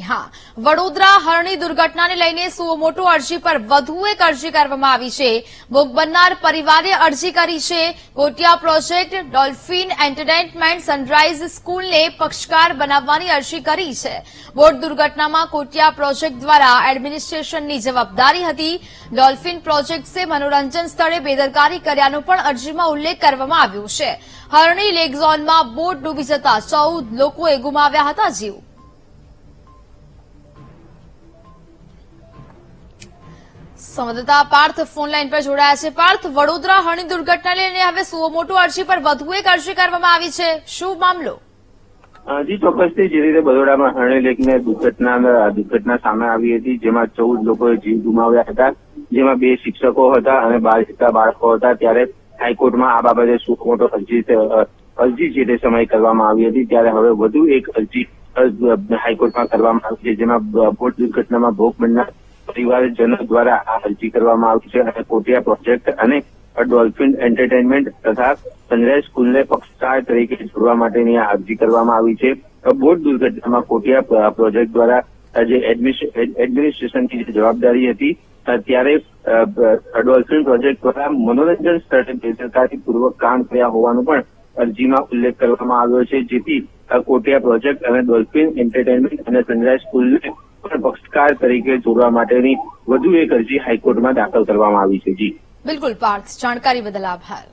સામે વડોદરા હરણી દુર્ઘટનાને લઈને સુઓ મોટો અરજી પર વધુ એક અરજી કરવામાં આવી છે। ભોગ બનનાર પરિવારે અરજી કરી છે। Kotia Project Dolphin Entertainment Sunrise સ્કૂલને પક્ષકાર બનાવવાની અરજી કરી છે। બોટ દુર્ઘટનામાં કોટિયા પ્રોજેક્ટ દ્વારા એડમિનિસ્ટ્રેશનની જવાબદારી હતી। ડોલ્ફિન પ્રોજેક્ટ્સે મનોરંજન સ્થળે બેદરકારી કર્યાનો પણ અરજીમાં ઉલ્લેખ કરવામાં આવ્યો છે। હરણી લેક ઝોનમાં બોટ ડૂબી જતા 14 લોકોએ ગુમાવ્યા હતા જીવ। સંવાદદાતા પાર્થ ફોનલાઈન પર જોડાયા છે। પાર્થ, વડોદરા હરણી દુર્ઘટનાને લઈને હવે સુઓ મોટો અરજી પર વધુ એક અરજી કરવામાં આવી છે, શું મામલો? જી ચોક્કસથી જે રીતે બરોડામાં હરણી લેકને દુર્ઘટના સામે આવી હતી, જેમાં 14 લોકોએ જીવ ગુમાવ્યા હતા, જેમાં 2 શિક્ષકો હતા અને 12 બાળકો હતા। ત્યારે હાઈકોર્ટમાં આ બાબતે સુઓ મોટો અરજી જે તે સમયે કરવામાં આવી હતી। ત્યારે હવે વધુ એક અરજી હાઈકોર્ટમાં કરવામાં આવી છે, જેમાં બોટ દુર્ઘટનામાં ભોગ બનનાર પરિવારજનો દ્વારા આ અરજી કરવામાં આવી છે અને કોટિયા પ્રોજેક્ટ અને ડોલ્ફિન એન્ટરટેનમેન્ટ તથા સનરાઇઝ સ્કૂલને પક્ષકાર તરીકે જોડવા માટેની આ અરજી કરવામાં આવી છે। બોટ દુર્ઘટનામાં કોટિયા પ્રોજેક્ટ દ્વારા જે એડમિનિસ્ટ્રેશનની જે જવાબદારી હતી, ત્યારે ડોલ્ફિન પ્રોજેક્ટ દ્વારા મનોરંજન સ્થળે બેદરકારીપૂર્વક કામ કર્યા હોવાનો પણ અરજીમાં ઉલ્લેખ કરવામાં આવ્યો છે, જેથી કોટિયા પ્રોજેક્ટ અને ડોલ્ફિન એન્ટરટેનમેન્ટ અને સનરાઇઝ સ્કૂલને પણ પક્ષકાર તરીકે જોડવા માટેની વધુ એક અરજી હાઈકોર્ટમાં દાખલ કરવામાં આવી છે। જી બિલકુલ પાર્થ, જાણકારી બદલ આભાર।